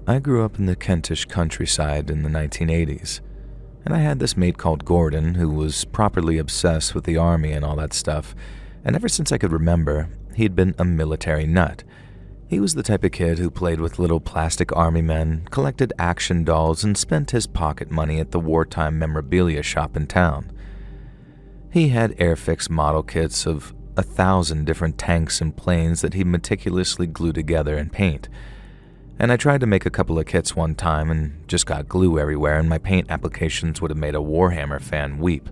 I grew up in the Kentish countryside in the 1980s, and I had this mate called Gordon who was properly obsessed with the army and all that stuff, and ever since I could remember, he had been a military nut. He was the type of kid who played with little plastic army men, collected action dolls, and spent his pocket money at the wartime memorabilia shop in town. He had Airfix model kits of 1,000 different tanks and planes that he meticulously glued together in paint. And I tried to make a couple of kits one time and just got glue everywhere, and my paint applications would have made a Warhammer fan weep.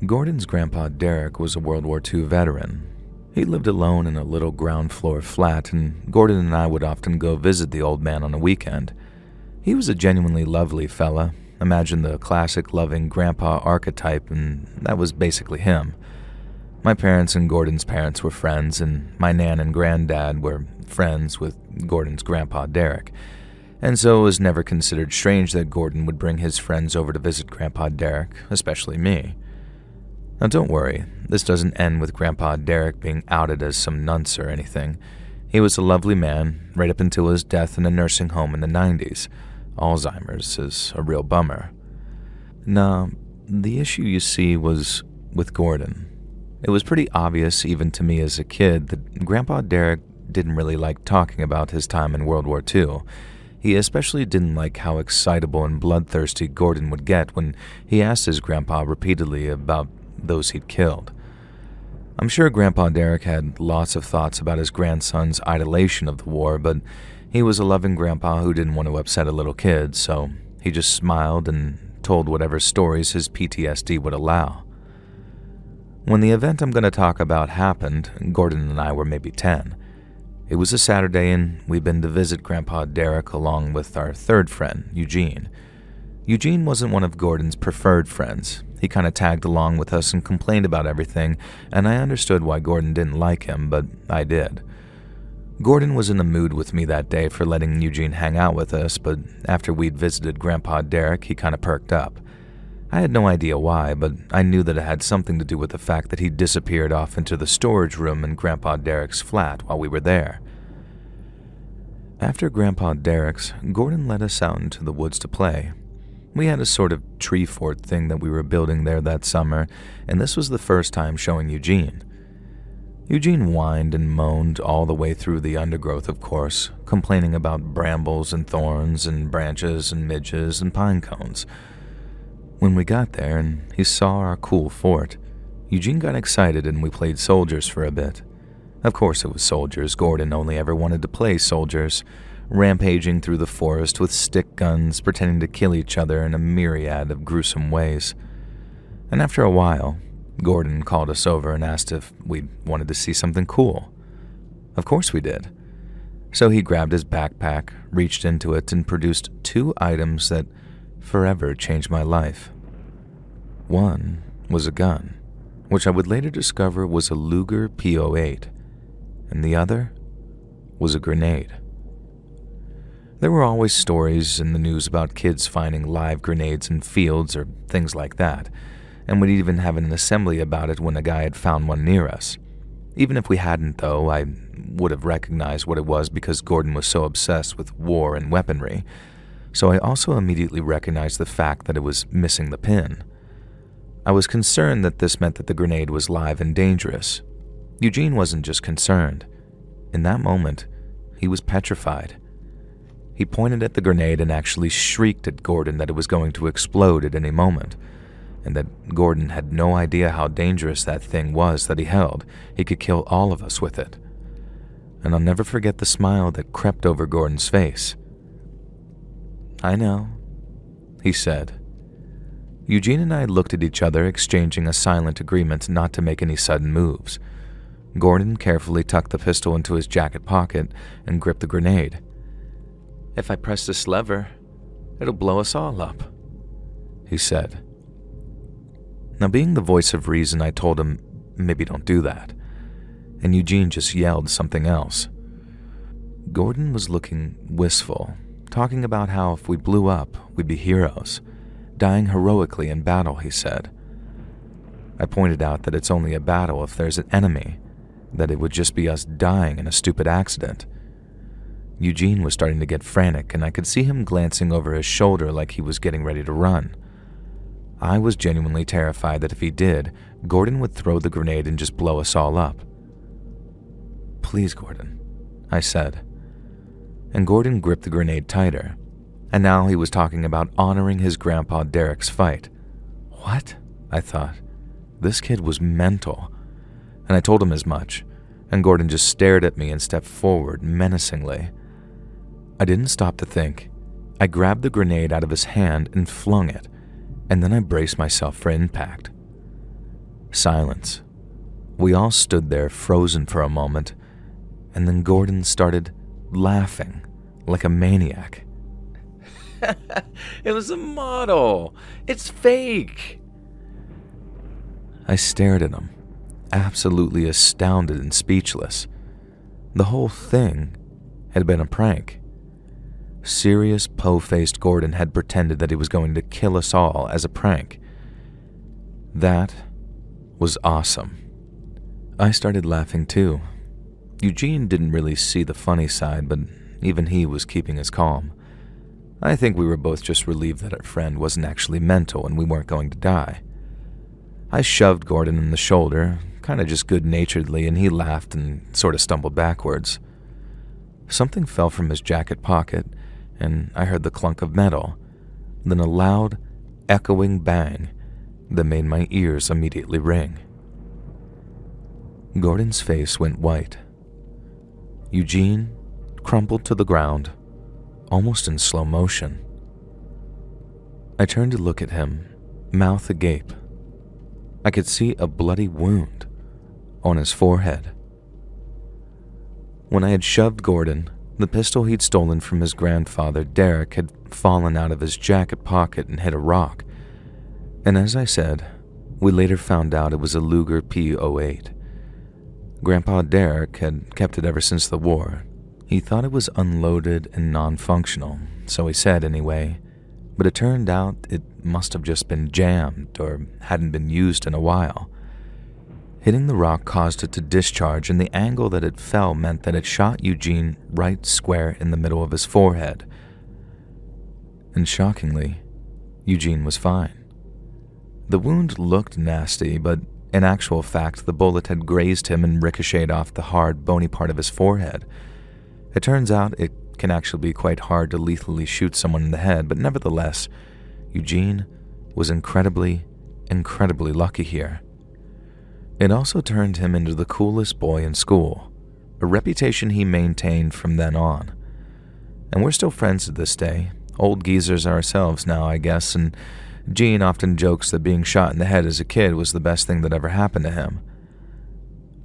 Gordon's grandpa Derek was a World War II veteran. He lived alone in a little ground floor flat, and Gordon and I would often go visit the old man on a weekend. He was a genuinely lovely fella. Imagine the classic loving grandpa archetype, and that was basically him. My parents and Gordon's parents were friends, and my nan and granddad were friends with Gordon's grandpa Derek, and so it was never considered strange that Gordon would bring his friends over to visit Grandpa Derek, especially me. Now don't worry, this doesn't end with Grandpa Derek being outed as some nunce or anything. He was a lovely man, right up until his death in a nursing home in the 90s. Alzheimer's is a real bummer. Now, the issue you see was with Gordon. It was pretty obvious, even to me as a kid, that Grandpa Derek didn't really like talking about his time in World War II. He especially didn't like how excitable and bloodthirsty Gordon would get when he asked his grandpa repeatedly about those he'd killed. I'm sure Grandpa Derek had lots of thoughts about his grandson's idolation of the war, but he was a loving grandpa who didn't want to upset a little kid, so he just smiled and told whatever stories his PTSD would allow. When the event I'm going to talk about happened, Gordon and I were maybe 10. It was a Saturday, and we'd been to visit Grandpa Derek along with our third friend, Eugene. Eugene wasn't one of Gordon's preferred friends. He kind of tagged along with us and complained about everything, and I understood why Gordon didn't like him, but I did. Gordon was in the mood with me that day for letting Eugene hang out with us, but after we'd visited Grandpa Derek, he kind of perked up. I had no idea why, but I knew that it had something to do with the fact that he disappeared off into the storage room in Grandpa Derek's flat while we were there. After Grandpa Derek's, Gordon led us out into the woods to play. We had a sort of tree fort thing that we were building there that summer, and this was the first time showing Eugene. Eugene whined and moaned all the way through the undergrowth, of course, complaining about brambles and thorns and branches and midges and pine cones. When we got there and he saw our cool fort, Eugene got excited and we played soldiers for a bit. Of course it was soldiers. Gordon only ever wanted to play soldiers, rampaging through the forest with stick guns, pretending to kill each other in a myriad of gruesome ways. And after a while, Gordon called us over and asked if we wanted to see something cool. Of course we did. So he grabbed his backpack, reached into it, and produced 2 items that forever changed my life. One was a gun, which I would later discover was a Luger P08, and the other was a grenade. There were always stories in the news about kids finding live grenades in fields or things like that, and we'd even have an assembly about it when a guy had found one near us. Even if we hadn't, though, I would have recognized what it was because Gordon was so obsessed with war and weaponry, so I also immediately recognized the fact that it was missing the pin. I was concerned that this meant that the grenade was live and dangerous. Eugene wasn't just concerned. In that moment, he was petrified. He pointed at the grenade and actually shrieked at Gordon that it was going to explode at any moment, and that Gordon had no idea how dangerous that thing was that he held. He could kill all of us with it. And I'll never forget the smile that crept over Gordon's face. "I know," he said. Eugene and I looked at each other, exchanging a silent agreement not to make any sudden moves. Gordon carefully tucked the pistol into his jacket pocket and gripped the grenade. "If I press this lever, it'll blow us all up," he said. Now, being the voice of reason, I told him, maybe don't do that, and Eugene just yelled something else. Gordon was looking wistful, talking about how if we blew up, we'd be heroes, dying heroically in battle, he said. I pointed out that it's only a battle if there's an enemy, that it would just be us dying in a stupid accident. Eugene was starting to get frantic, and I could see him glancing over his shoulder like he was getting ready to run. I was genuinely terrified that if he did, Gordon would throw the grenade and just blow us all up. "Please, Gordon," I said. And Gordon gripped the grenade tighter, and now he was talking about honoring his grandpa Derek's fight. What? I thought. This kid was mental. And I told him as much, and Gordon just stared at me and stepped forward menacingly. I didn't stop to think. I grabbed the grenade out of his hand and flung it, and then I braced myself for impact. Silence. We all stood there frozen for a moment, and then Gordon started laughing like a maniac. "It was a model! It's fake!" I stared at him, absolutely astounded and speechless. The whole thing had been a prank. Serious, po-faced Gordon had pretended that he was going to kill us all as a prank. That was awesome. I started laughing too. Eugene didn't really see the funny side, but even he was keeping his calm. I think we were both just relieved that our friend wasn't actually mental and we weren't going to die. I shoved Gordon in the shoulder, kind of just good-naturedly, and he laughed and sort of stumbled backwards. Something fell from his jacket pocket, and I heard the clunk of metal, then a loud, echoing bang that made my ears immediately ring. Gordon's face went white. Eugene crumpled to the ground, almost in slow motion. I turned to look at him, mouth agape. I could see a bloody wound on his forehead. When I had shoved Gordon, the pistol he'd stolen from his grandfather, Derek, had fallen out of his jacket pocket and hit a rock. And as I said, we later found out it was a Luger P08. Grandpa Derek had kept it ever since the war. He thought it was unloaded and non-functional, so he said anyway, but it turned out it must have just been jammed or hadn't been used in a while. Hitting the rock caused it to discharge, and the angle that it fell meant that it shot Eugene right square in the middle of his forehead. And shockingly, Eugene was fine. The wound looked nasty, but in actual fact, the bullet had grazed him and ricocheted off the hard, bony part of his forehead. It turns out it can actually be quite hard to lethally shoot someone in the head, but nevertheless, Eugene was incredibly lucky here. It also turned him into the coolest boy in school, a reputation he maintained from then on. And we're still friends to this day, old geezers ourselves now, I guess, and Gene often jokes that being shot in the head as a kid was the best thing that ever happened to him.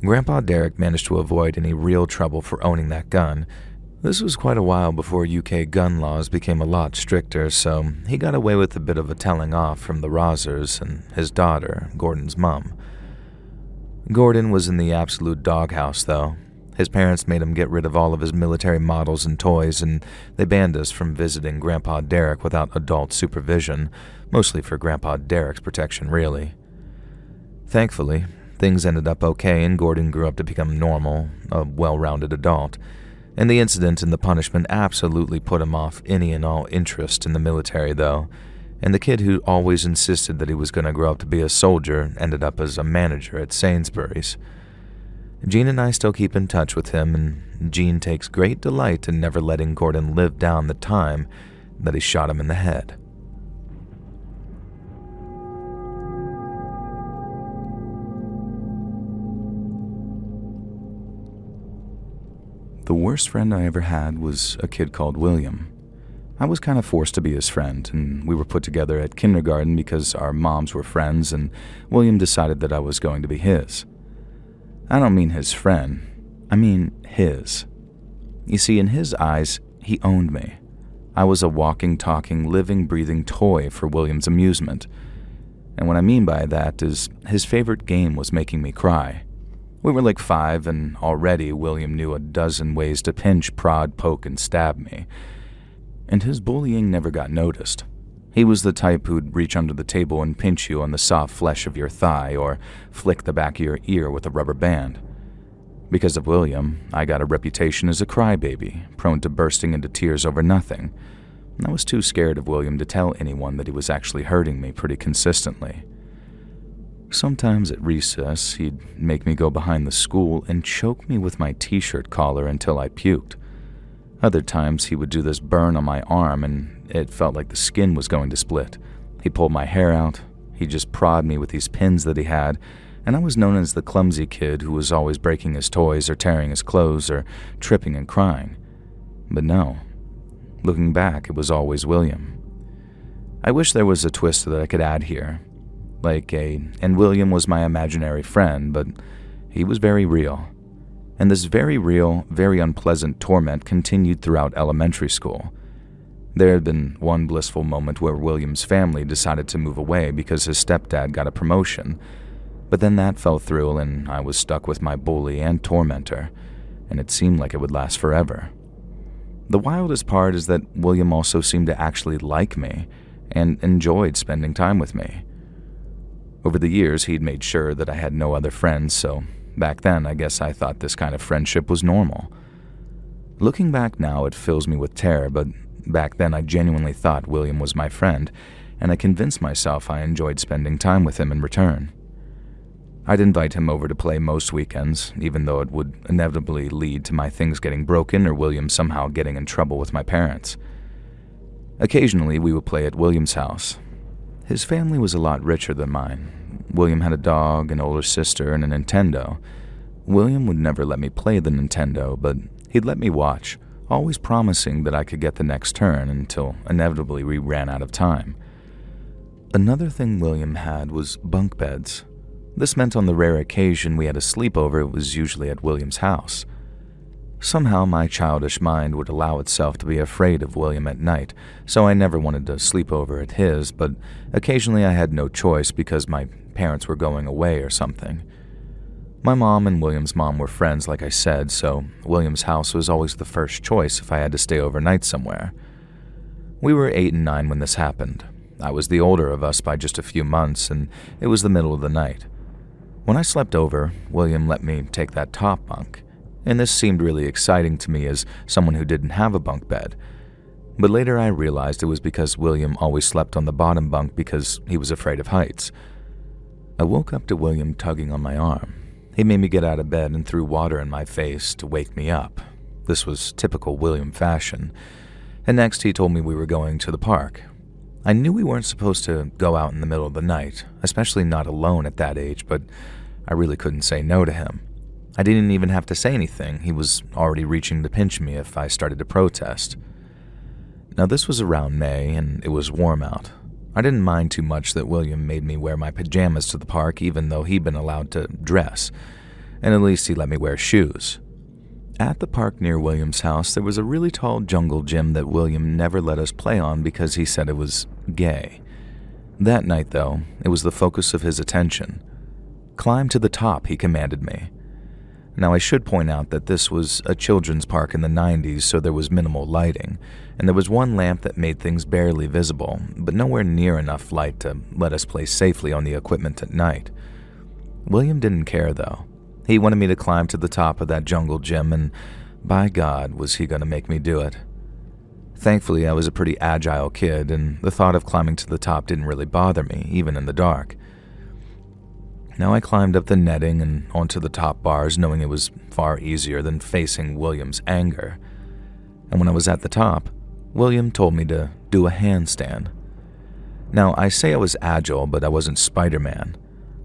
Grandpa Derek managed to avoid any real trouble for owning that gun. This was quite a while before UK gun laws became a lot stricter, so he got away with a bit of a telling off from the Rosers and his daughter, Gordon's mom. Gordon was in the absolute doghouse, though. His parents made him get rid of all of his military models and toys, and they banned us from visiting Grandpa Derek without adult supervision, mostly for Grandpa Derek's protection, really. Thankfully, things ended up okay, and Gordon grew up to become normal, a well-rounded adult. And the incident and the punishment absolutely put him off any and all interest in the military, though, and the kid who always insisted that he was going to grow up to be a soldier ended up as a manager at Sainsbury's. Gene and I still keep in touch with him, and Gene takes great delight in never letting Gordon live down the time that he shot him in the head. The worst friend I ever had was a kid called William. I was kind of forced to be his friend, and we were put together at kindergarten because our moms were friends, and William decided that I was going to be his. I don't mean his friend, I mean his. You see, in his eyes, he owned me. I was a walking, talking, living, breathing toy for William's amusement. And what I mean by that is his favorite game was making me cry. We were like 5, and already William knew a dozen ways to pinch, prod, poke, and stab me. And his bullying never got noticed. He was the type who'd reach under the table and pinch you on the soft flesh of your thigh, or flick the back of your ear with a rubber band. Because of William, I got a reputation as a crybaby, prone to bursting into tears over nothing. I was too scared of William to tell anyone that he was actually hurting me pretty consistently. Sometimes at recess, he'd make me go behind the school and choke me with my t-shirt collar until I puked. Other times, he would do this burn on my arm and it felt like the skin was going to split. He'd pull my hair out, he'd just prod me with these pins that he had, and I was known as the clumsy kid who was always breaking his toys or tearing his clothes or tripping and crying. But no, looking back, it was always William. I wish there was a twist that I could add here. And William was my imaginary friend, but he was very real. And this very real, very unpleasant torment continued throughout elementary school. There had been one blissful moment where William's family decided to move away because his stepdad got a promotion, but then that fell through and I was stuck with my bully and tormentor, and it seemed like it would last forever. The wildest part is that William also seemed to actually like me and enjoyed spending time with me. Over the years, he'd made sure that I had no other friends, so back then I guess I thought this kind of friendship was normal. Looking back now, it fills me with terror, but back then I genuinely thought William was my friend, and I convinced myself I enjoyed spending time with him in return. I'd invite him over to play most weekends, even though it would inevitably lead to my things getting broken or William somehow getting in trouble with my parents. Occasionally, we would play at William's house. His family was a lot richer than mine. William had a dog, an older sister, and a Nintendo. William would never let me play the Nintendo, but he'd let me watch, always promising that I could get the next turn until inevitably we ran out of time. Another thing William had was bunk beds. This meant on the rare occasion we had a sleepover, it was usually at William's house. Somehow my childish mind would allow itself to be afraid of William at night, so I never wanted to sleep over at his, but occasionally I had no choice because my parents were going away or something. My mom and William's mom were friends, like I said, so William's house was always the first choice if I had to stay overnight somewhere. We were 8 and 9 when this happened. I was the older of us by just a few months, and it was the middle of the night. When I slept over, William let me take that top bunk, and this seemed really exciting to me as someone who didn't have a bunk bed. But later I realized it was because William always slept on the bottom bunk because he was afraid of heights. I woke up to William tugging on my arm. He made me get out of bed and threw water in my face to wake me up. This was typical William fashion. And next he told me we were going to the park. I knew we weren't supposed to go out in the middle of the night, especially not alone at that age, but I really couldn't say no to him. I didn't even have to say anything. He was already reaching to pinch me if I started to protest. Now this was around May, and it was warm out. I didn't mind too much that William made me wear my pajamas to the park even though he'd been allowed to dress, and at least he let me wear shoes. At the park near William's house, there was a really tall jungle gym that William never let us play on because he said it was gay. That night, though, it was the focus of his attention. "Climb to the top," he commanded me. Now, I should point out that this was a children's park in the 90s, so there was minimal lighting, and there was one lamp that made things barely visible, but nowhere near enough light to let us play safely on the equipment at night. William didn't care, though. He wanted me to climb to the top of that jungle gym, and by God, was he going to make me do it. Thankfully, I was a pretty agile kid, and the thought of climbing to the top didn't really bother me, even in the dark. Now I climbed up the netting and onto the top bars, knowing it was far easier than facing William's anger. And when I was at the top, William told me to do a handstand. Now, I say I was agile, but I wasn't Spider-Man.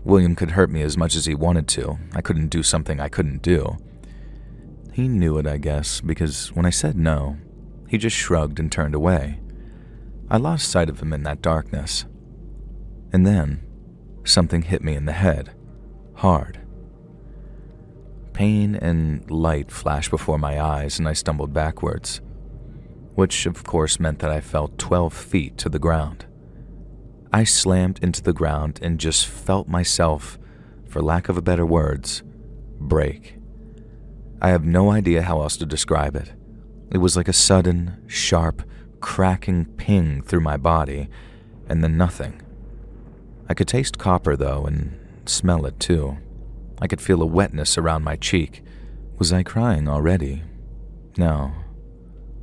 William could hurt me as much as he wanted to. I couldn't do something I couldn't do. He knew it, I guess, because when I said no, he just shrugged and turned away. I lost sight of him in that darkness. And then, something hit me in the head, hard. Pain and light flashed before my eyes and I stumbled backwards, which of course meant that I fell 12 feet to the ground. I slammed into the ground and just felt myself, for lack of better words, break. I have no idea how else to describe it. It was like a sudden, sharp, cracking ping through my body, and then nothing. I could taste copper, though, and smell it, too. I could feel a wetness around my cheek, Was I crying already? No.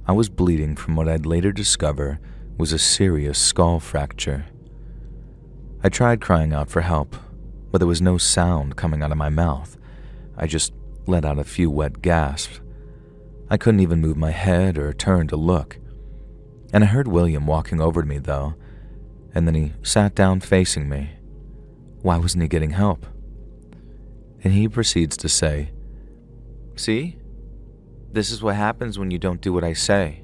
I was bleeding from what I'd later discover was a serious skull fracture. I tried crying out for help, but there was no sound coming out of my mouth. I just let out a few wet gasps. I couldn't even move my head or turn to look. And I heard William walking over to me, though, and then he sat down facing me. Why wasn't he getting help? And he proceeds to say, "See? This is what happens when you don't do what I say."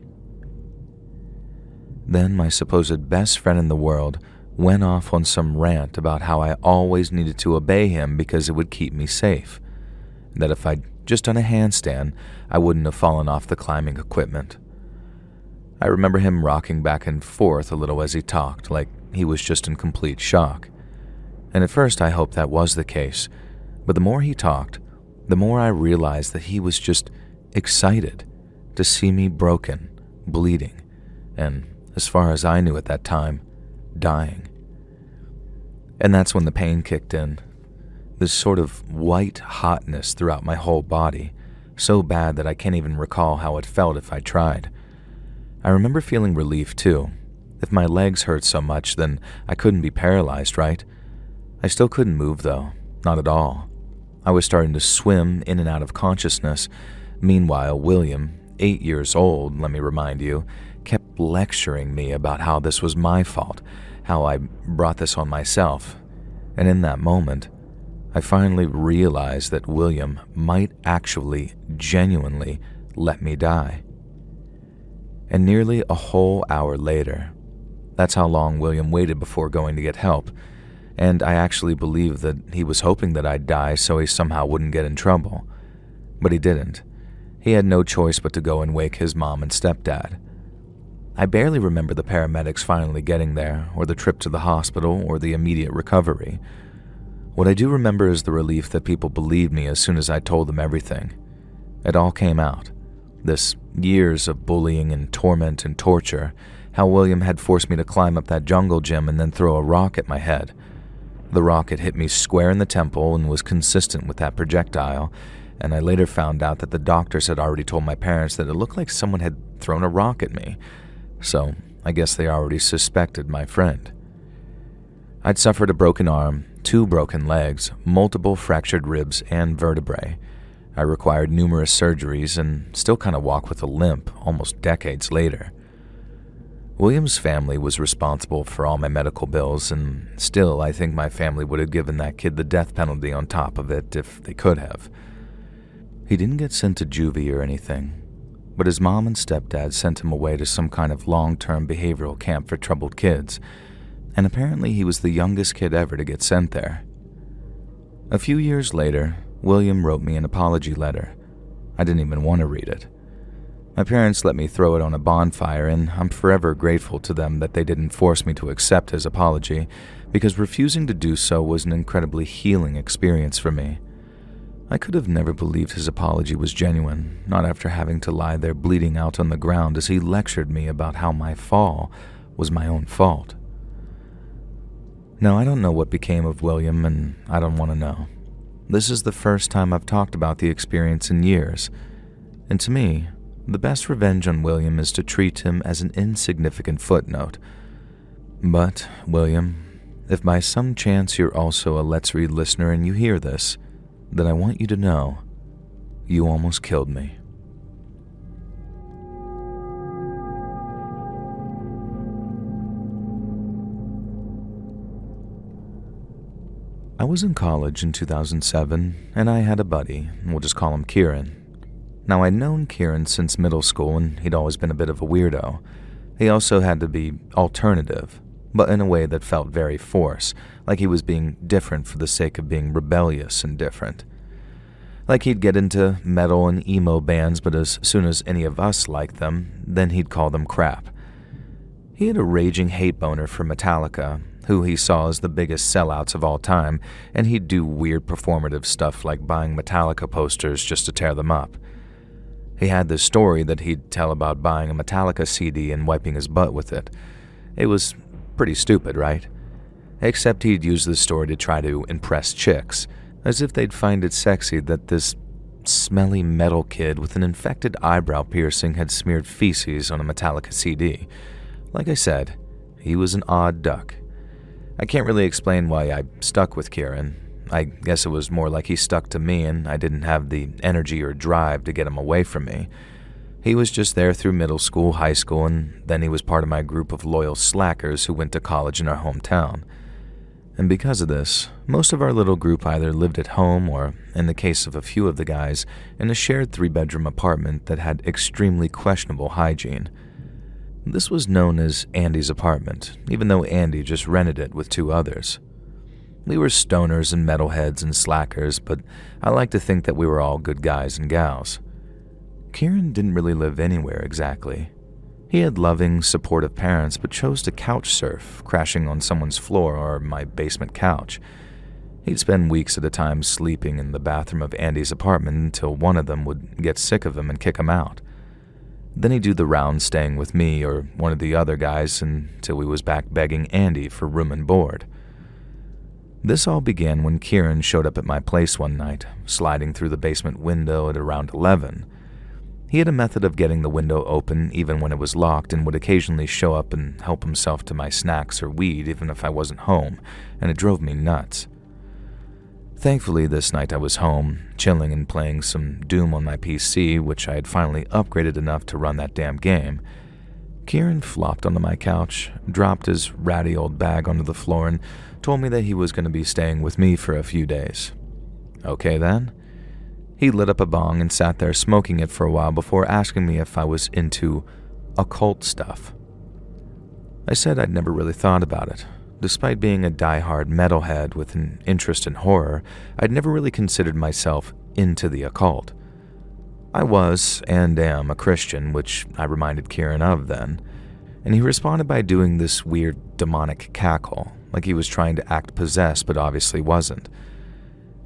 Then my supposed best friend in the world went off on some rant about how I always needed to obey him because it would keep me safe. That if I'd just done a handstand, I wouldn't have fallen off the climbing equipment. I remember him rocking back and forth a little as he talked, like he was just in complete shock. And at first I hoped that was the case, but the more he talked, the more I realized that he was just excited to see me broken, bleeding, and, as far as I knew at that time, dying. And that's when the pain kicked in. This sort of white hotness throughout my whole body, so bad that I can't even recall how it felt if I tried. I remember feeling relief too. If my legs hurt so much, then I couldn't be paralyzed, right? I still couldn't move though, not at all. I was starting to swim in and out of consciousness. Meanwhile, William, 8 years old, let me remind you, kept lecturing me about how this was my fault, how I brought this on myself. And in that moment, I finally realized that William might actually, genuinely let me die. And nearly a whole hour later, that's how long William waited before going to get help, and I actually believe that he was hoping that I'd die so he somehow wouldn't get in trouble. But he didn't. He had no choice but to go and wake his mom and stepdad. I barely remember the paramedics finally getting there, or the trip to the hospital, or the immediate recovery. What I do remember is the relief that people believed me as soon as I told them everything. It all came out. This years of bullying and torment and torture, how William had forced me to climb up that jungle gym and then throw a rock at my head. The rock had hit me square in the temple and was consistent with that projectile, and I later found out that the doctors had already told my parents that it looked like someone had thrown a rock at me. So I guess they already suspected my friend. I'd suffered a broken arm, 2 broken legs, multiple fractured ribs and vertebrae. I required numerous surgeries and still kind of walk with a limp almost decades later. William's family was responsible for all my medical bills, and still I think my family would have given that kid the death penalty on top of it if they could have. He didn't get sent to juvie or anything, but his mom and stepdad sent him away to some kind of long-term behavioral camp for troubled kids, and apparently he was the youngest kid ever to get sent there. A few years later, William wrote me an apology letter. I didn't even want to read it. My parents let me throw it on a bonfire, and I'm forever grateful to them that they didn't force me to accept his apology, because refusing to do so was an incredibly healing experience for me. I could have never believed his apology was genuine, not after having to lie there bleeding out on the ground as he lectured me about how my fall was my own fault. Now, I don't know what became of William, and I don't want to know. This is the first time I've talked about the experience in years, and to me, the best revenge on William is to treat him as an insignificant footnote. But, William, if by some chance you're also a Let's Read listener and you hear this, then I want you to know, you almost killed me. I was in college in 2007, and I had a buddy, we'll just call him Kieran. Now, I'd known Kieran since middle school, and he'd always been a bit of a weirdo. He also had to be alternative, but in a way that felt very forced, like he was being different for the sake of being rebellious and different. Like he'd get into metal and emo bands, but as soon as any of us liked them, then he'd call them crap. He had a raging hate boner for Metallica, who he saw as the biggest sellouts of all time, and he'd do weird performative stuff like buying Metallica posters just to tear them up. He had this story that he'd tell about buying a Metallica CD and wiping his butt with it. It was pretty stupid, right? Except he'd use this story to try to impress chicks, as if they'd find it sexy that this smelly metal kid with an infected eyebrow piercing had smeared feces on a Metallica CD. Like I said, he was an odd duck. I can't really explain why I stuck with Kieran. I guess it was more like he stuck to me and I didn't have the energy or drive to get him away from me. He was just there through middle school, high school, and then he was part of my group of loyal slackers who went to college in our hometown. And because of this, most of our little group either lived at home or, in the case of a few of the guys, in a shared 3-bedroom apartment that had extremely questionable hygiene. This was known as Andy's apartment, even though Andy just rented it with 2 others. We were stoners and metalheads and slackers, but I like to think that we were all good guys and gals. Kieran didn't really live anywhere exactly. He had loving, supportive parents, but chose to couch surf, crashing on someone's floor or my basement couch. He'd spend weeks at a time sleeping in the bathroom of Andy's apartment until one of them would get sick of him and kick him out. Then he'd do the rounds staying with me or one of the other guys until he was back begging Andy for room and board. This all began when Kieran showed up at my place one night, sliding through the basement window at around 11. He had a method of getting the window open even when it was locked and would occasionally show up and help himself to my snacks or weed even if I wasn't home, and it drove me nuts. Thankfully, this night I was home, chilling and playing some Doom on my PC, which I had finally upgraded enough to run that damn game. Kieran flopped onto my couch, dropped his ratty old bag onto the floor, and told me that he was going to be staying with me for a few days. Okay then. He lit up a bong and sat there smoking it for a while before asking me if I was into occult stuff. I said I'd never really thought about it. Despite being a die-hard metalhead with an interest in horror, I'd never really considered myself into the occult. I was, and am, a Christian, which I reminded Kieran of then, and he responded by doing this weird demonic cackle, like he was trying to act possessed but obviously wasn't.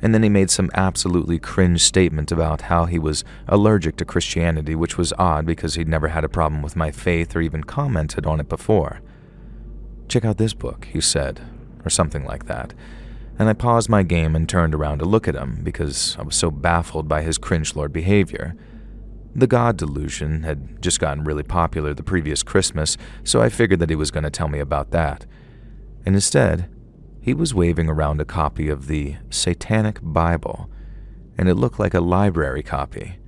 And then he made some absolutely cringe statement about how he was allergic to Christianity, which was odd because he'd never had a problem with my faith or even commented on it before. "Check out this book," he said, or something like that, and I paused my game and turned around to look at him because I was so baffled by his cringelord behavior. The God Delusion had just gotten really popular the previous Christmas, so I figured that he was going to tell me about that. And instead, he was waving around a copy of the Satanic Bible, and it looked like a library copy.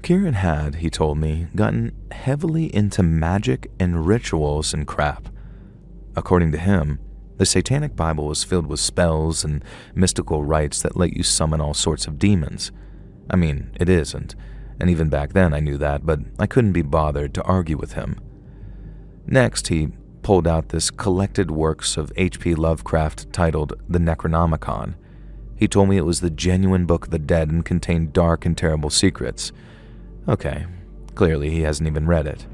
Kieran had, he told me, gotten heavily into magic and rituals and crap. According to him, the Satanic Bible was filled with spells and mystical rites that let you summon all sorts of demons. I mean, it isn't, and even back then I knew that, but I couldn't be bothered to argue with him. Next, he pulled out this collected works of H.P. Lovecraft titled The Necronomicon. He told me it was the genuine Book of the Dead and contained dark and terrible secrets. Okay, clearly he hasn't even read it.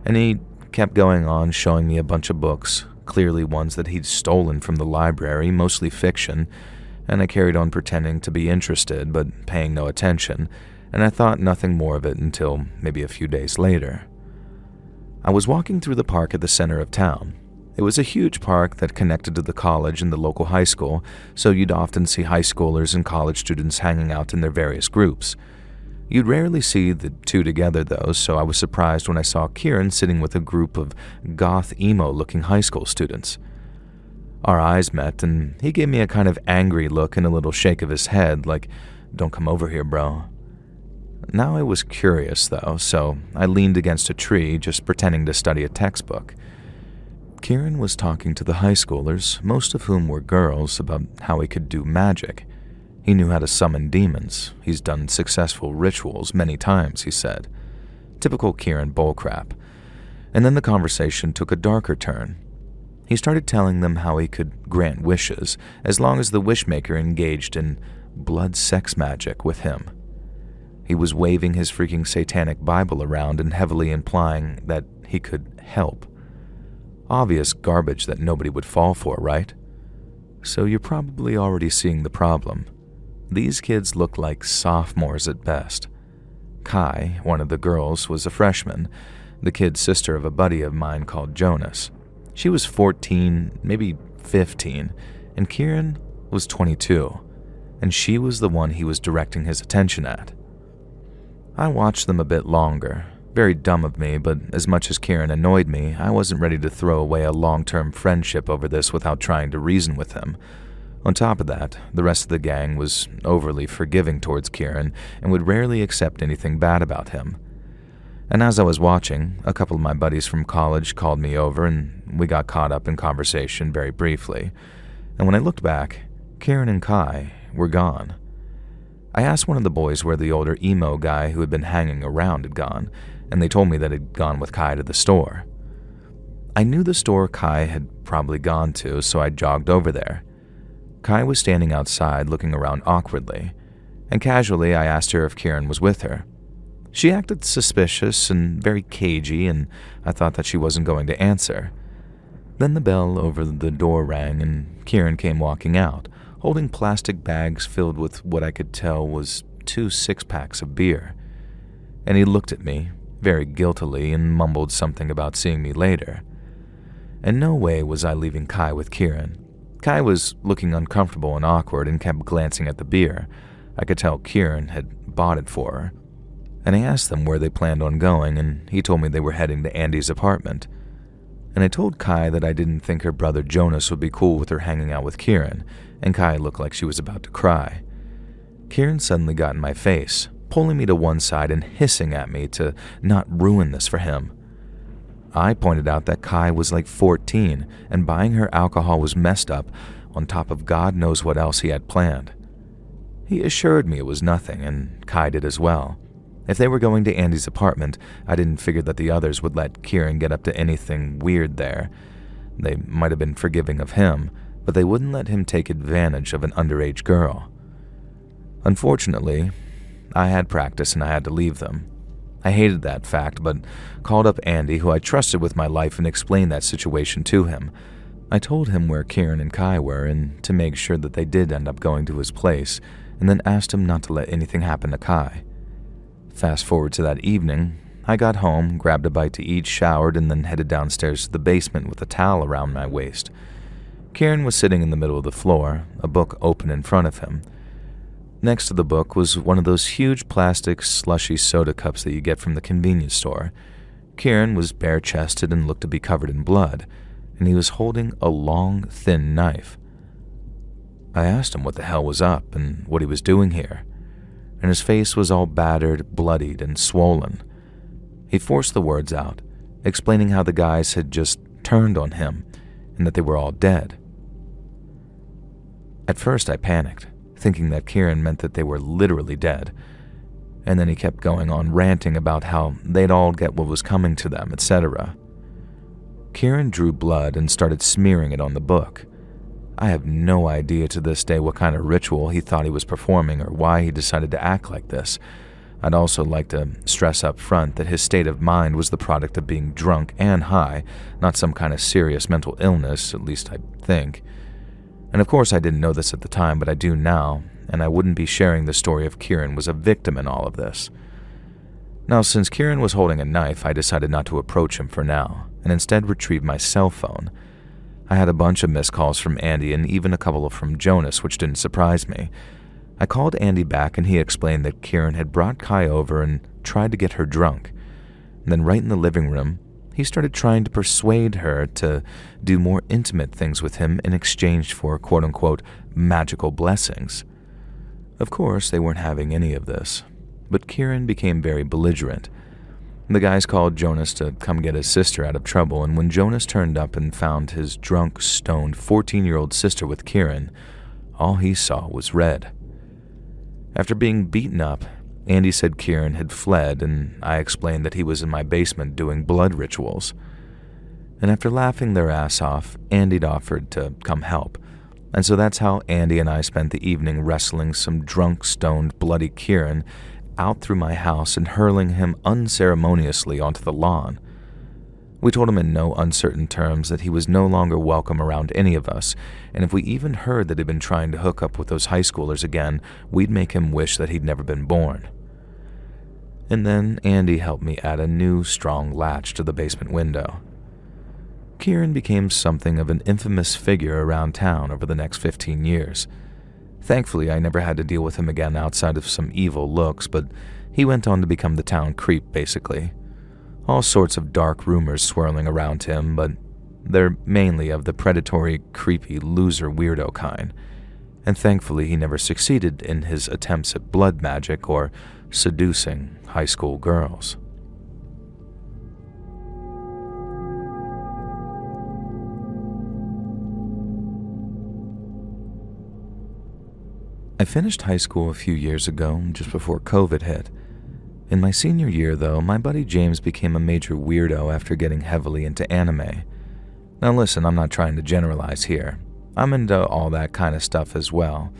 And he kept going on showing me a bunch of books, clearly ones that he'd stolen from the library, mostly fiction, and I carried on pretending to be interested but paying no attention, and I thought nothing more of it until maybe a few days later. I was walking through the park at the center of town. It was a huge park that connected to the college and the local high school, so you'd often see high schoolers and college students hanging out in their various groups. You'd rarely see the two together though, so I was surprised when I saw Kieran sitting with a group of goth emo-looking high school students. Our eyes met, and he gave me a kind of angry look and a little shake of his head, like, "Don't come over here, bro." Now I was curious, though, so I leaned against a tree, just pretending to study a textbook. Kieran was talking to the high schoolers, most of whom were girls, about how he could do magic. He knew how to summon demons. He's done successful rituals many times, he said. Typical Kieran bullcrap. And then the conversation took a darker turn. He started telling them how he could grant wishes, as long as the wishmaker engaged in blood sex magic with him. He was waving his freaking Satanic Bible around and heavily implying that he could help. Obvious garbage that nobody would fall for, right? So you're probably already seeing the problem. These kids look like sophomores at best. Kai, one of the girls, was a freshman, the kid's sister of a buddy of mine called Jonas. She was 14, maybe 15, and Kieran was 22. and she was the one he was directing his attention at. I watched them a bit longer. Very dumb of me, but as much as Kieran annoyed me, I wasn't ready to throw away a long-term friendship over this without trying to reason with him. On top of that, the rest of the gang was overly forgiving towards Kieran and would rarely accept anything bad about him. And as I was watching, a couple of my buddies from college called me over and we got caught up in conversation very briefly. And when I looked back, Kieran and Kai were gone. I asked one of the boys where the older emo guy who had been hanging around had gone, and they told me that he'd gone with Kai to the store. I knew the store Kai had probably gone to, so I jogged over there. Kai was standing outside looking around awkwardly, and casually I asked her if Kieran was with her. She acted suspicious and very cagey, and I thought that she wasn't going to answer. Then the bell over the door rang and Kieran came walking out, holding plastic bags filled with what I could tell was 2 six-packs of beer. And he looked at me, very guiltily, and mumbled something about seeing me later. In no way was I leaving Kai with Kieran. Kai was looking uncomfortable and awkward and kept glancing at the beer. I could tell Kieran had bought it for her. And I asked them where they planned on going, and he told me they were heading to Andy's apartment. And I told Kai that I didn't think her brother Jonas would be cool with her hanging out with Kieran, and Kai looked like she was about to cry. Kieran suddenly got in my face, pulling me to one side and hissing at me to not ruin this for him. I pointed out that Kai was like 14 and buying her alcohol was messed up on top of God knows what else he had planned. He assured me it was nothing, and Kai did as well. If they were going to Andy's apartment, I didn't figure that the others would let Kieran get up to anything weird there. They might have been forgiving of him, but they wouldn't let him take advantage of an underage girl. Unfortunately, I had practice and I had to leave them. I hated that fact, but called up Andy, who I trusted with my life, and explained that situation to him. I told him where Kieran and Kai were and to make sure that they did end up going to his place, and then asked him not to let anything happen to Kai. Fast forward to that evening, I got home, grabbed a bite to eat, showered, and then headed downstairs to the basement with a towel around my waist. Kieran was sitting in the middle of the floor, a book open in front of him. Next to the book was one of those huge plastic slushy soda cups that you get from the convenience store. Kieran was bare-chested and looked to be covered in blood, and he was holding a long, thin knife. I asked him what the hell was up and what he was doing here, and his face was all battered, bloodied, and swollen. He forced the words out, explaining how the guys had just turned on him and that they were all dead. At first I panicked, thinking that Kieran meant that they were literally dead, and then he kept going on ranting about how they'd all get what was coming to them, etc. Kieran drew blood and started smearing it on the book. I have no idea to this day what kind of ritual he thought he was performing or why he decided to act like this. I'd also like to stress up front that his state of mind was the product of being drunk and high, not some kind of serious mental illness, at least I think. And of course I didn't know this at the time, but I do now, and I wouldn't be sharing the story if Kieran was a victim in all of this. Now, since Kieran was holding a knife, I decided not to approach him for now, and instead retrieved my cell phone. I had a bunch of missed calls from Andy and even a couple from Jonas, which didn't surprise me. I called Andy back and he explained that Kieran had brought Kai over and tried to get her drunk. And then right in the living room, he started trying to persuade her to do more intimate things with him in exchange for quote-unquote magical blessings. Of course, they weren't having any of this, but Kieran became very belligerent. The guys called Jonas to come get his sister out of trouble, and when Jonas turned up and found his drunk, stoned 14-year-old sister with Kieran, all he saw was red. After being beaten up, Andy said Kieran had fled, and I explained that he was in my basement doing blood rituals. And after laughing their ass off, Andy'd offered to come help, and so that's how Andy and I spent the evening wrestling some drunk, stoned, bloody Kieran out through my house and hurling him unceremoniously onto the lawn. We told him in no uncertain terms that he was no longer welcome around any of us, and if we even heard that he'd been trying to hook up with those high schoolers again, we'd make him wish that he'd never been born. And then Andy helped me add a new, strong latch to the basement window. Kieran became something of an infamous figure around town over the next 15 years. Thankfully, I never had to deal with him again outside of some evil looks, but he went on to become the town creep, basically. All sorts of dark rumors swirling around him, but they're mainly of the predatory, creepy, loser weirdo kind. And thankfully, he never succeeded in his attempts at blood magic or seducing high school girls. I finished high school a few years ago, just before COVID hit. In my senior year, though, my buddy James became a major weirdo after getting heavily into anime. Now listen, I'm not trying to generalize here. I'm into all that kind of stuff as well.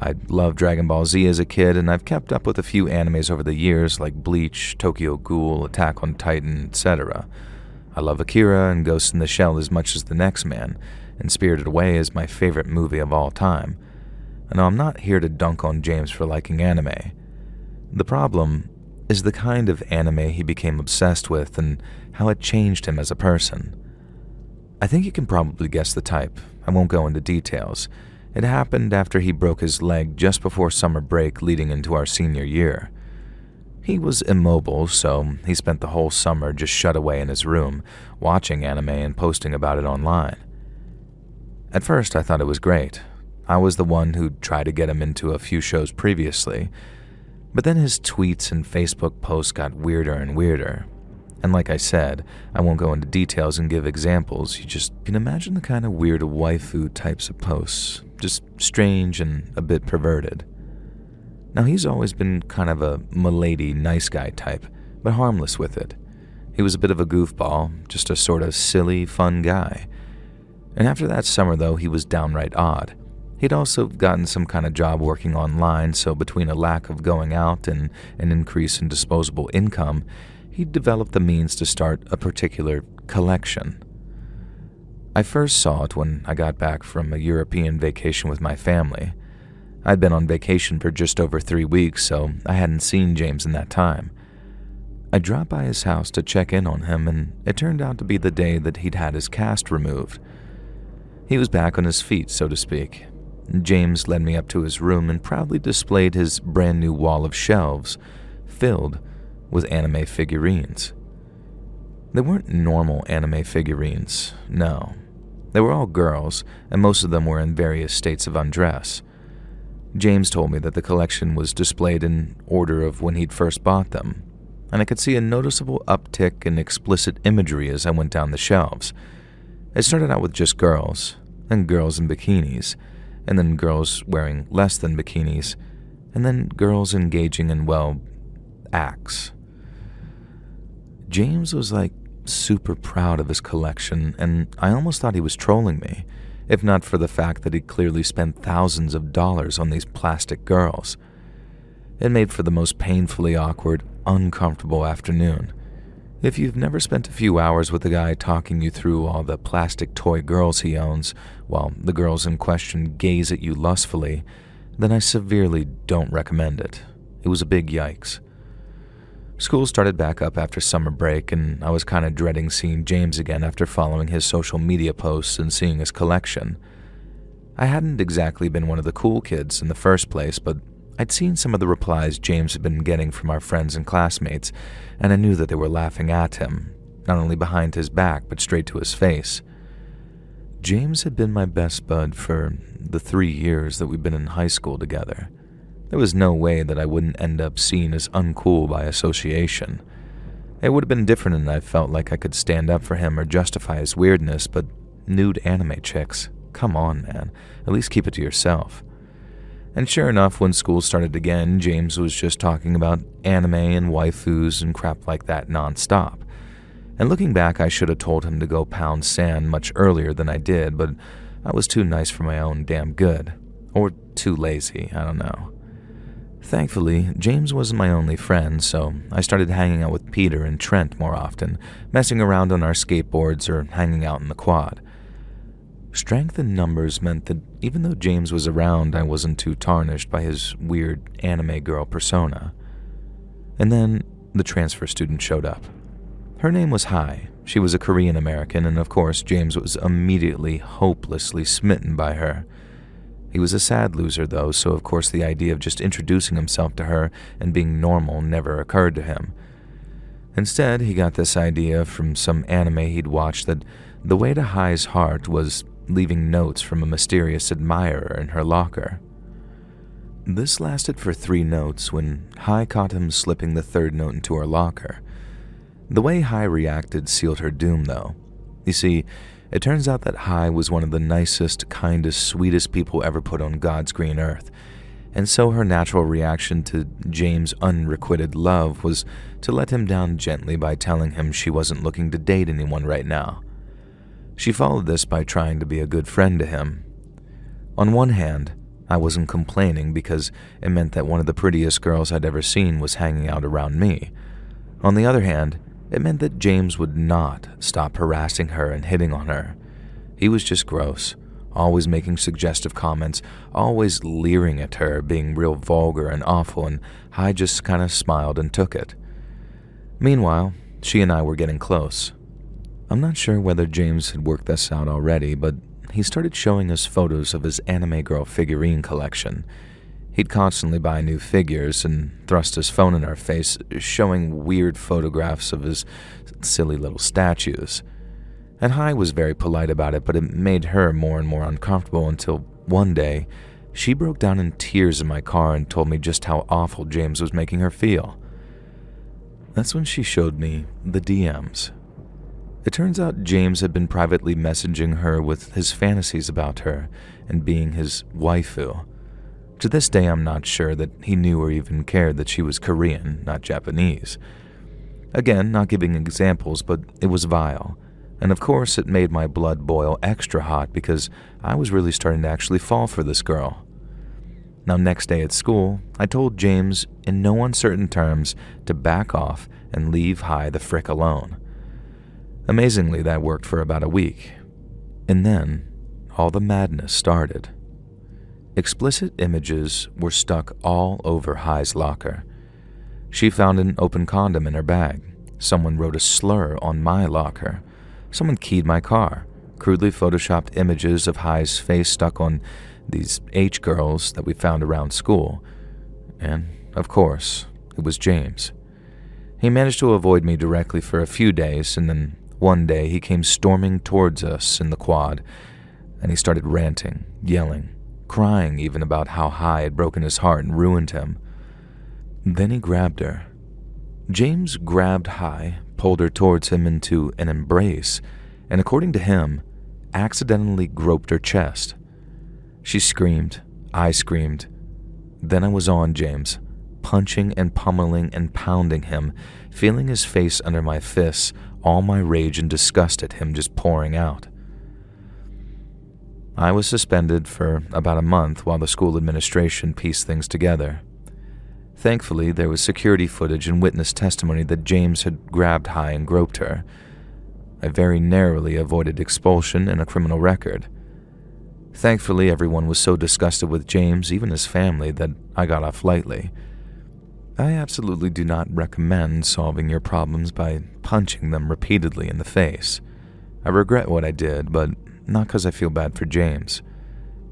I loved Dragon Ball Z as a kid, and I've kept up with a few animes over the years like Bleach, Tokyo Ghoul, Attack on Titan, etc. I love Akira and Ghost in the Shell as much as the next man, and Spirited Away is my favorite movie of all time. Now, I'm not here to dunk on James for liking anime. The problem is the kind of anime he became obsessed with and how it changed him as a person. I think you can probably guess the type. I won't go into details. It happened after he broke his leg just before summer break leading into our senior year. He was immobile, so he spent the whole summer just shut away in his room, watching anime and posting about it online. At first, I thought it was great. I was the one who'd tried to get him into a few shows previously, but then his tweets and Facebook posts got weirder and weirder. And like I said, I won't go into details and give examples, you just can imagine the kind of weird waifu types of posts, just strange and a bit perverted. Now he's always been kind of a milady nice guy type, but harmless with it. He was a bit of a goofball, just a sort of silly, fun guy. And after that summer though, he was downright odd. He'd also gotten some kind of job working online, so between a lack of going out and an increase in disposable income, he'd developed the means to start a particular collection. I first saw it when I got back from a European vacation with my family. I'd been on vacation for just over 3 weeks, so I hadn't seen James in that time. I dropped by his house to check in on him, and it turned out to be the day that he'd had his cast removed. He was back on his feet, so to speak. James led me up to his room and proudly displayed his brand new wall of shelves filled with anime figurines. They weren't normal anime figurines, no. They were all girls, and most of them were in various states of undress. James told me that the collection was displayed in order of when he'd first bought them, and I could see a noticeable uptick in explicit imagery as I went down the shelves. It started out with just girls, then girls in bikinis, and then girls wearing less than bikinis, and then girls engaging in, well, acts. James was super proud of his collection, and I almost thought he was trolling me, if not for the fact that he clearly spent thousands of dollars on these plastic girls. It made for the most painfully awkward, uncomfortable afternoon. If you've never spent a few hours with a guy talking you through all the plastic toy girls he owns, while the girls in question gaze at you lustfully, then I severely don't recommend it. It was a big yikes. School started back up after summer break, and I was kind of dreading seeing James again after following his social media posts and seeing his collection. I hadn't exactly been one of the cool kids in the first place, but I'd seen some of the replies James had been getting from our friends and classmates, and I knew that they were laughing at him, not only behind his back, but straight to his face. James had been my best bud for the 3 years that we'd been in high school together. There was no way that I wouldn't end up seen as uncool by association. It would have been different, and I felt like I could stand up for him or justify his weirdness, but nude anime chicks, come on, man, at least keep it to yourself. And sure enough, when school started again, James was just talking about anime and waifus and crap like that nonstop. And looking back, I should have told him to go pound sand much earlier than I did, but I was too nice for my own damn good. Or too lazy, I don't know. Thankfully, James wasn't my only friend, so I started hanging out with Peter and Trent more often, messing around on our skateboards or hanging out in the quad. Strength in numbers meant that even though James was around, I wasn't too tarnished by his weird anime girl persona. And then the transfer student showed up. Her name was Hai. She was a Korean American, and of course James was immediately hopelessly smitten by her. He was a sad loser, though, so of course the idea of just introducing himself to her and being normal never occurred to him. Instead, he got this idea from some anime he'd watched that the way to Hai's heart was leaving notes from a mysterious admirer in her locker. This lasted for 3 notes when Hai caught him slipping the 3rd note into her locker. The way Hai reacted sealed her doom, though. You see, it turns out that Hai was one of the nicest, kindest, sweetest people ever put on God's green earth, and so her natural reaction to James' unrequited love was to let him down gently by telling him she wasn't looking to date anyone right now. She followed this by trying to be a good friend to him. On one hand, I wasn't complaining because it meant that one of the prettiest girls I'd ever seen was hanging out around me. On the other hand, it meant that James would not stop harassing her and hitting on her. He was just gross, always making suggestive comments, always leering at her, being real vulgar and awful, and I just kind of smiled and took it. Meanwhile, she and I were getting close. I'm not sure whether James had worked this out already, but he started showing us photos of his anime girl figurine collection. He'd constantly buy new figures and thrust his phone in our face, showing weird photographs of his silly little statues. And Hai was very polite about it, but it made her more and more uncomfortable until one day, she broke down in tears in my car and told me just how awful James was making her feel. That's when she showed me the DMs. It turns out James had been privately messaging her with his fantasies about her and being his waifu. To this day, I'm not sure that he knew or even cared that she was Korean, not Japanese. Again, not giving examples, but it was vile. And of course, it made my blood boil extra hot because I was really starting to actually fall for this girl. Now, next day at school, I told James in no uncertain terms to back off and leave Hai the frick alone. Amazingly, that worked for about a week. And then, all the madness started. Explicit images were stuck all over Hai's locker. She found an open condom in her bag. Someone wrote a slur on my locker. Someone keyed my car. Crudely photoshopped images of Hai's face stuck on these H girls that we found around school. And, of course, it was James. He managed to avoid me directly for a few days, and then one day he came storming towards us in the quad, and he started ranting, yelling, crying even about how Hai had broken his heart and ruined him. Then he grabbed her. James grabbed Hai, pulled her towards him into an embrace, and according to him, accidentally groped her chest. She screamed, I screamed. Then I was on James, punching and pummeling and pounding him, feeling his face under my fists, all my rage and disgust at him just pouring out. I was suspended for about a month while the school administration pieced things together. Thankfully, there was security footage and witness testimony that James had grabbed Hai and groped her. I very narrowly avoided expulsion and a criminal record. Thankfully, everyone was so disgusted with James, even his family, that I got off lightly. I absolutely do not recommend solving your problems by punching them repeatedly in the face. I regret what I did, but not because I feel bad for James.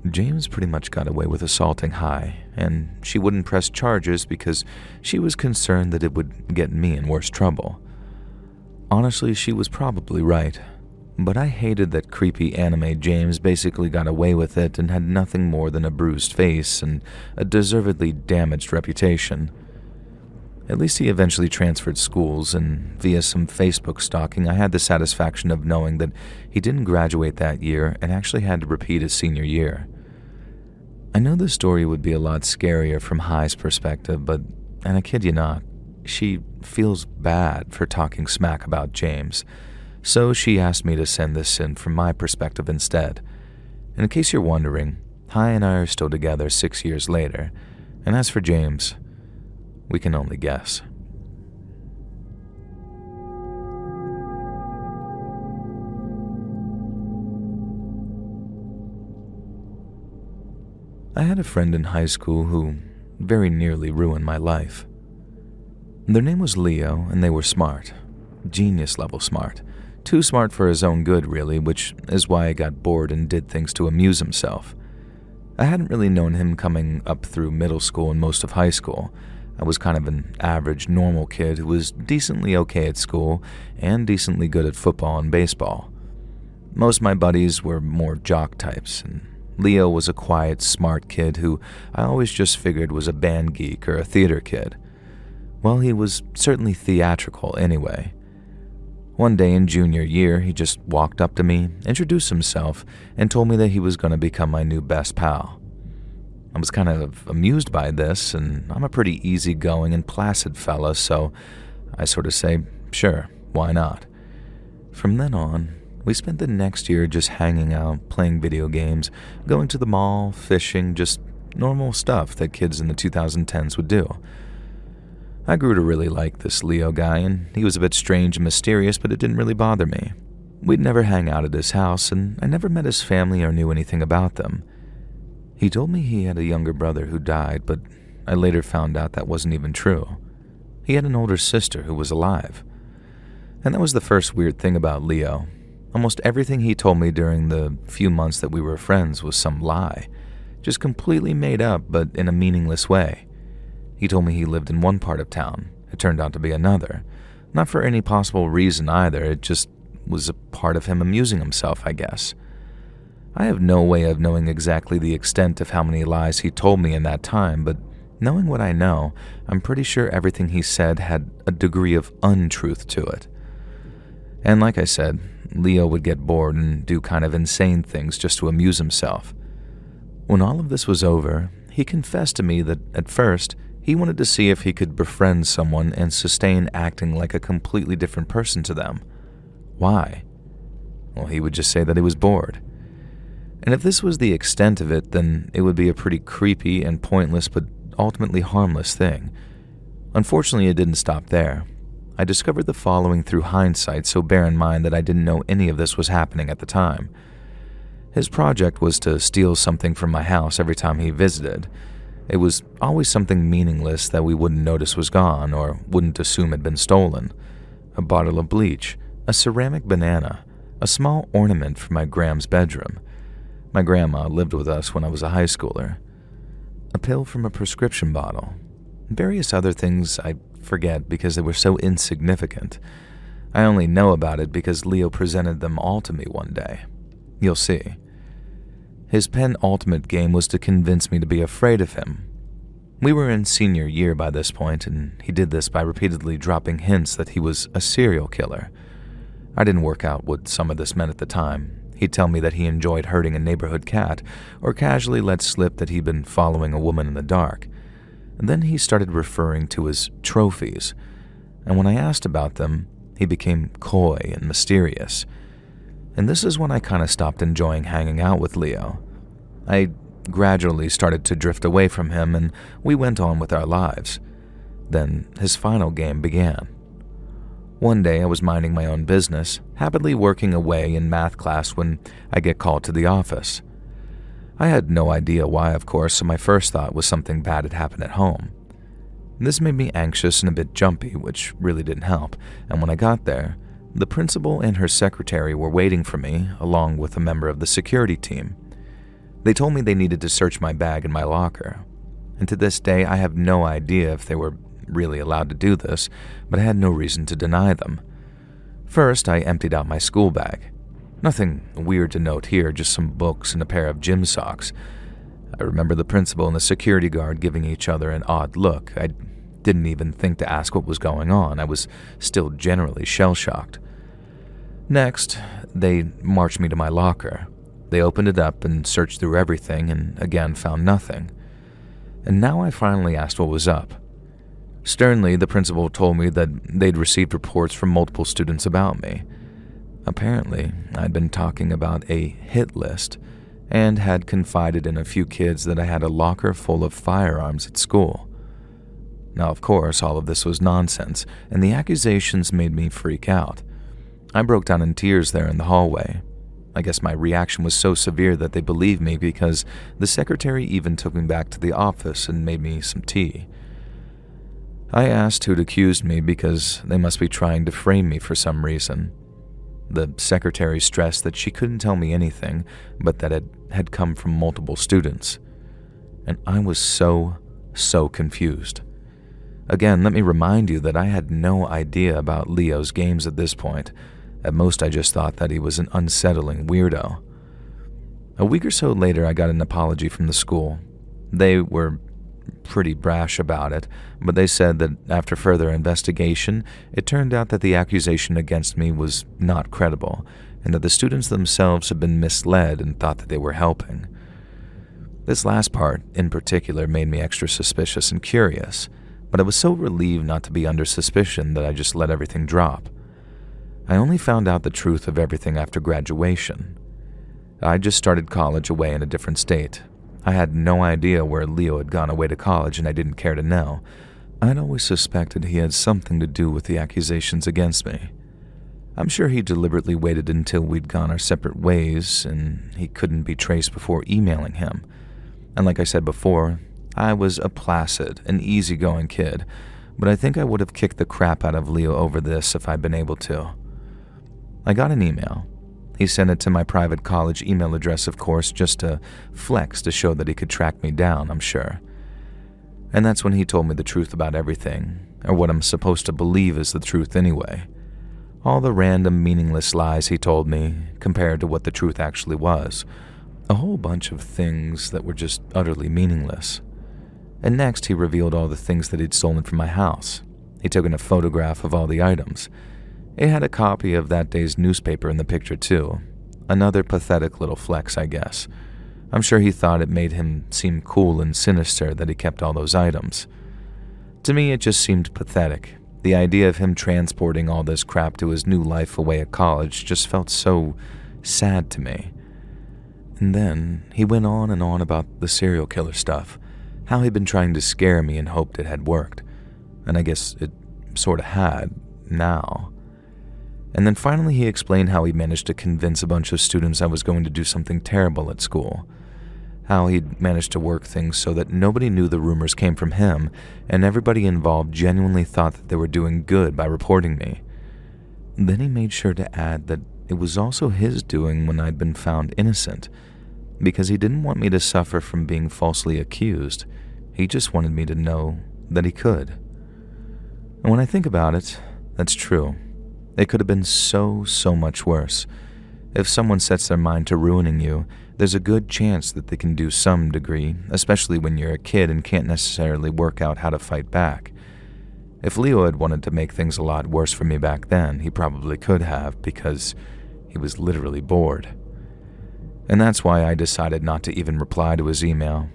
James pretty much got away with assaulting Hai, and she wouldn't press charges because she was concerned that it would get me in worse trouble. Honestly, she was probably right, but I hated that creepy anime James basically got away with it and had nothing more than a bruised face and a deservedly damaged reputation. At least he eventually transferred schools, and via some Facebook stalking, I had the satisfaction of knowing that he didn't graduate that year and actually had to repeat his senior year. I know the story would be a lot scarier from Hai's perspective, but, and I kid you not, she feels bad for talking smack about James, so she asked me to send this in from my perspective instead. And in case you're wondering, Hai and I are still together 6 years later, and as for James, we can only guess. I had a friend in high school who very nearly ruined my life. Their name was Leo, and they were smart. Genius-level smart. Too smart for his own good, really, which is why he got bored and did things to amuse himself. I hadn't really known him coming up through middle school and most of high school. I was kind of an average, normal kid who was decently okay at school and decently good at football and baseball. Most of my buddies were more jock types, and Leo was a quiet, smart kid who I always just figured was a band geek or a theater kid. Well, he was certainly theatrical anyway. One day in junior year, he just walked up to me, introduced himself, and told me that he was going to become my new best pal. I was kind of amused by this, and I'm a pretty easygoing and placid fella, so I sort of say, sure, why not? From then on, we spent the next year just hanging out, playing video games, going to the mall, fishing, just normal stuff that kids in the 2010s would do. I grew to really like this Leo guy, and he was a bit strange and mysterious, but it didn't really bother me. We'd never hang out at his house, and I never met his family or knew anything about them. He told me he had a younger brother who died, but I later found out that wasn't even true. He had an older sister who was alive. And that was the first weird thing about Leo. Almost everything he told me during the few months that we were friends was some lie, just completely made up, but in a meaningless way. He told me he lived in one part of town. It turned out to be another. Not for any possible reason either, it just was a part of him amusing himself, I guess. I have no way of knowing exactly the extent of how many lies he told me in that time, but knowing what I know, I'm pretty sure everything he said had a degree of untruth to it. And like I said, Leo would get bored and do kind of insane things just to amuse himself. When all of this was over, he confessed to me that at first, he wanted to see if he could befriend someone and sustain acting like a completely different person to them. Why? Well, he would just say that he was bored. And if this was the extent of it, then it would be a pretty creepy and pointless but ultimately harmless thing. Unfortunately, it didn't stop there. I discovered the following through hindsight, so bear in mind that I didn't know any of this was happening at the time. His project was to steal something from my house every time he visited. It was always something meaningless that we wouldn't notice was gone or wouldn't assume had been stolen. A bottle of bleach, a ceramic banana, a small ornament for my Gram's bedroom. My grandma lived with us when I was a high schooler. A pill from a prescription bottle. Various other things I forget because they were so insignificant. I only know about it because Leo presented them all to me one day. You'll see. His penultimate game was to convince me to be afraid of him. We were in senior year by this point, and he did this by repeatedly dropping hints that he was a serial killer. I didn't work out what some of this meant at the time. He'd tell me that he enjoyed hurting a neighborhood cat, or casually let slip that he'd been following a woman in the dark. And then he started referring to his trophies, and when I asked about them, he became coy and mysterious. And this is when I kind of stopped enjoying hanging out with Leo. I gradually started to drift away from him, and we went on with our lives. Then his final game began. One day I was minding my own business, happily working away in math class when I get called to the office. I had no idea why, of course, so my first thought was something bad had happened at home. This made me anxious and a bit jumpy, which really didn't help, and when I got there, the principal and her secretary were waiting for me, along with a member of the security team. They told me they needed to search my bag in my locker, and to this day I have no idea if they were really allowed to do this, but I had no reason to deny them. First, I emptied out my school bag. Nothing weird to note here, just some books and a pair of gym socks. I remember the principal and the security guard giving each other an odd look. I didn't even think to ask what was going on. I was still generally shell-shocked. Next, they marched me to my locker. They opened it up and searched through everything and again found nothing. And now I finally asked what was up. Sternly, the principal told me that they'd received reports from multiple students about me. Apparently, I'd been talking about a hit list and had confided in a few kids that I had a locker full of firearms at school. Now, of course, all of this was nonsense, and the accusations made me freak out. I broke down in tears there in the hallway. I guess my reaction was so severe that they believed me because the secretary even took me back to the office and made me some tea. I asked who'd accused me because they must be trying to frame me for some reason. The secretary stressed that she couldn't tell me anything, but that it had come from multiple students. and I was so confused. Again, let me remind you that I had no idea about Leo's games at this point. At most, I just thought that he was an unsettling weirdo. A week or so later, I got an apology from the school. They were pretty brash about it, but they said that after further investigation, it turned out that the accusation against me was not credible, and that the students themselves had been misled and thought that they were helping. This last part, in particular, made me extra suspicious and curious, but I was so relieved not to be under suspicion that I just let everything drop. I only found out the truth of everything after graduation. I just started college away in a different state. I had no idea where Leo had gone away to college, and I didn't care to know. I'd always suspected he had something to do with the accusations against me. I'm sure he deliberately waited until we'd gone our separate ways and he couldn't be traced before emailing him. And like I said before, I was a placid and easygoing kid, but I think I would have kicked the crap out of Leo over this if I'd been able to. I got an email. He sent it to my private college email address, of course, just to flex to show that he could track me down, I'm sure. And that's when he told me the truth about everything, or what I'm supposed to believe is the truth anyway. All the random, meaningless lies he told me compared to what the truth actually was. A whole bunch of things that were just utterly meaningless. And next, he revealed all the things that he'd stolen from my house. He took in a photograph of all the items. It had a copy of that day's newspaper in the picture, too. Another pathetic little flex, I guess. I'm sure he thought it made him seem cool and sinister that he kept all those items. To me, it just seemed pathetic. The idea of him transporting all this crap to his new life away at college just felt so sad to me. And then he went on and on about the serial killer stuff, how he'd been trying to scare me and hoped it had worked. And I guess it sort of had, now. And then finally he explained how he managed to convince a bunch of students I was going to do something terrible at school. How he'd managed to work things so that nobody knew the rumors came from him, and everybody involved genuinely thought that they were doing good by reporting me. Then he made sure to add that it was also his doing when I'd been found innocent, because he didn't want me to suffer from being falsely accused. He just wanted me to know that he could. And when I think about it, that's true. It could have been so much worse. If someone sets their mind to ruining you, there's a good chance that they can do some degree, especially when you're a kid and can't necessarily work out how to fight back. If Leo had wanted to make things a lot worse for me back then, he probably could have, because he was literally bored. And that's why I decided not to even reply to his email.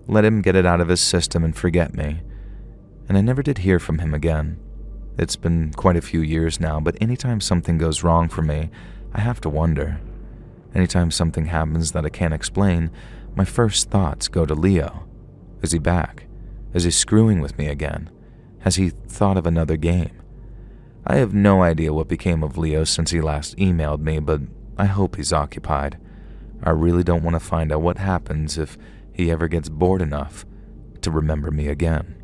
Let him get it out of his system and forget me. And I never did hear from him again. It's been quite a few years now, but anytime something goes wrong for me, I have to wonder. Anytime something happens that I can't explain, my first thoughts go to Leo. Is he back? Is he screwing with me again? Has he thought of another game? I have no idea what became of Leo since he last emailed me, but I hope he's occupied. I really don't want to find out what happens if he ever gets bored enough to remember me again.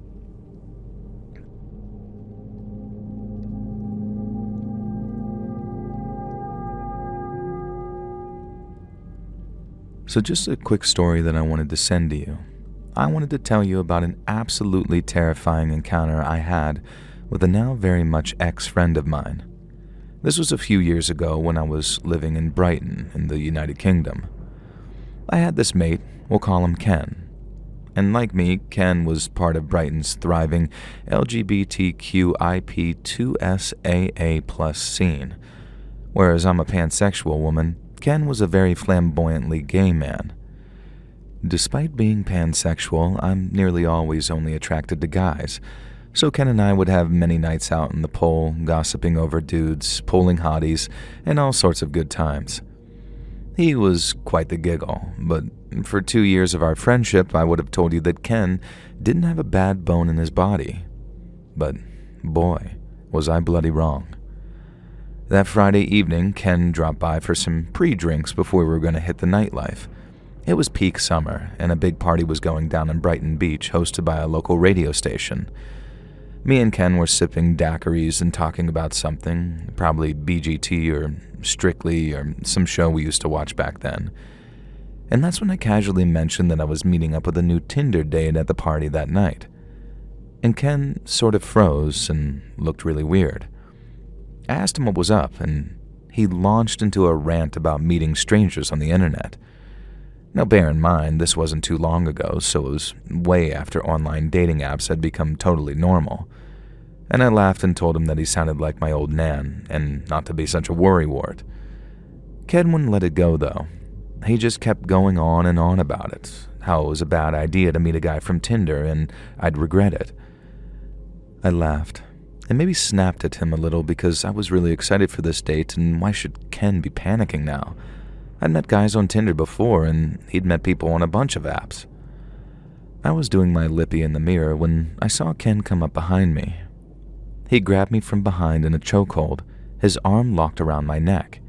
So just a quick story that I wanted to send to you. I wanted to tell you about an absolutely terrifying encounter I had with a now very much ex-friend of mine. This was a few years ago when I was living in Brighton in the United Kingdom. I had this mate, we'll call him Ken. And like me, Ken was part of Brighton's thriving LGBTQIP2SAA+ scene. Whereas I'm a pansexual woman, Ken was a very flamboyantly gay man. Despite being pansexual, I'm nearly always only attracted to guys, so Ken and I would have many nights out in the pole, gossiping over dudes, pulling hotties, and all sorts of good times. He was quite the giggle, but for 2 years of our friendship, I would have told you that Ken didn't have a bad bone in his body. But boy, was I bloody wrong. That Friday evening, Ken dropped by for some pre-drinks before we were going to hit the nightlife. It was peak summer, and a big party was going down in Brighton Beach, hosted by a local radio station. Me and Ken were sipping daiquiris and talking about something, probably BGT or Strictly or some show we used to watch back then. And that's when I casually mentioned that I was meeting up with a new Tinder date at the party that night. And Ken sort of froze and looked really weird. I asked him what was up, and he launched into a rant about meeting strangers on the internet. Now bear in mind, this wasn't too long ago, so it was way after online dating apps had become totally normal. And I laughed and told him that he sounded like my old nan, and not to be such a worrywart. Ken wouldn't let it go, though. He just kept going on and on about it, how it was a bad idea to meet a guy from Tinder, and I'd regret it. I laughed, and maybe snapped at him a little because I was really excited for this date, and why should Ken be panicking now? I'd met guys on Tinder before, and he'd met people on a bunch of apps. I was doing my lippy in the mirror when I saw Ken come up behind me. He grabbed me from behind in a chokehold, his arm locked around my neck.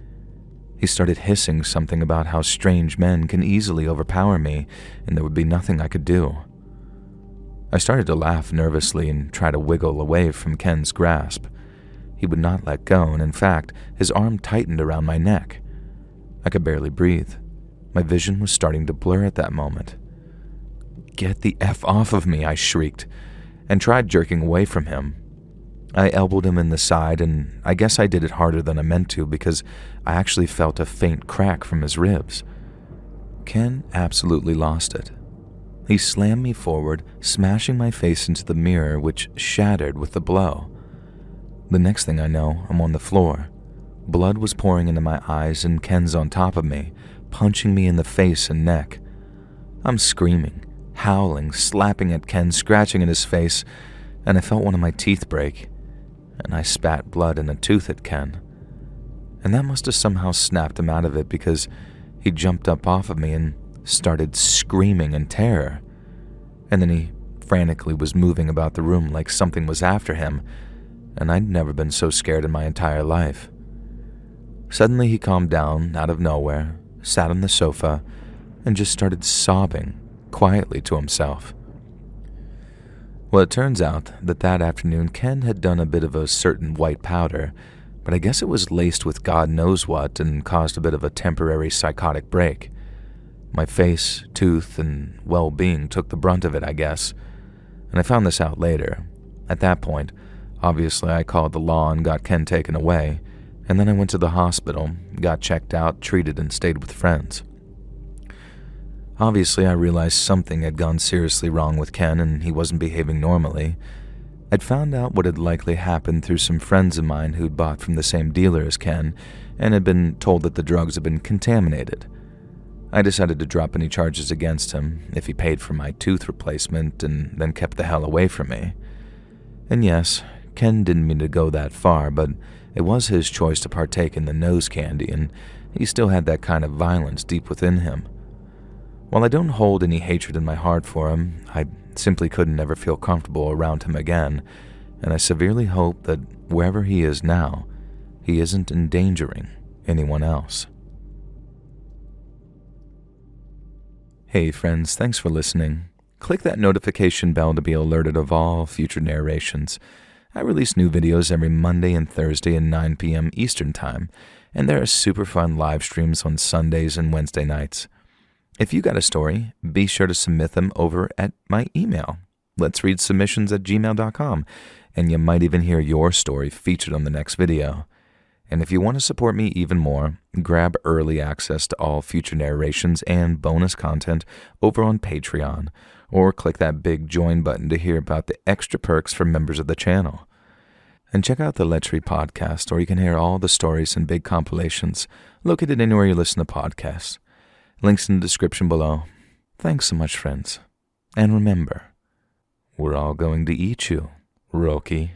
He started hissing something about how strange men can easily overpower me, and there would be nothing I could do. I started to laugh nervously and try to wiggle away from Ken's grasp. He would not let go, and in fact, his arm tightened around my neck. I could barely breathe. My vision was starting to blur at that moment. "Get the F off of me," I shrieked, and tried jerking away from him. I elbowed him in the side, and I guess I did it harder than I meant to because I actually felt a faint crack from his ribs. Ken absolutely lost it. He slammed me forward, smashing my face into the mirror, which shattered with the blow. The next thing I know, I'm on the floor. Blood was pouring into my eyes, and Ken's on top of me, punching me in the face and neck. I'm screaming, howling, slapping at Ken, scratching at his face, and I felt one of my teeth break, and I spat blood and a tooth at Ken. And that must have somehow snapped him out of it because he jumped up off of me and started screaming in terror. And then he frantically was moving about the room like something was after him, and I'd never been so scared in my entire life. Suddenly he calmed down out of nowhere, sat on the sofa, and just started sobbing quietly to himself. Well, it turns out that afternoon Ken had done a bit of a certain white powder, but I guess it was laced with God knows what and caused a bit of a temporary psychotic break. My face, tooth, and well-being took the brunt of it, I guess, and I found this out later. At that point, obviously I called the law and got Ken taken away, and then I went to the hospital, got checked out, treated, and stayed with friends. Obviously, I realized something had gone seriously wrong with Ken and he wasn't behaving normally. I'd found out what had likely happened through some friends of mine who'd bought from the same dealer as Ken and had been told that the drugs had been contaminated. I decided to drop any charges against him if he paid for my tooth replacement and then kept the hell away from me. And yes, Ken didn't mean to go that far, but it was his choice to partake in the nose candy, and he still had that kind of violence deep within him. While I don't hold any hatred in my heart for him, I simply couldn't ever feel comfortable around him again, and I severely hope that wherever he is now, he isn't endangering anyone else. Hey friends, thanks for listening. Click that notification bell to be alerted of all future narrations. I release new videos every Monday and Thursday at 9 p.m. Eastern Time, and there are super fun live streams on Sundays and Wednesday nights. If you got a story, be sure to submit them over at my email, LetsReadSubmissions@gmail.com, and you might even hear your story featured on the next video. And if you want to support me even more, grab early access to all future narrations and bonus content over on Patreon, or click that big join button to hear about the extra perks for members of the channel. And check out the Let's Read podcast, where you can hear all the stories and big compilations located anywhere you listen to podcasts. Links in the description below. Thanks so much, friends. And remember, we're all going to eat you, Roki.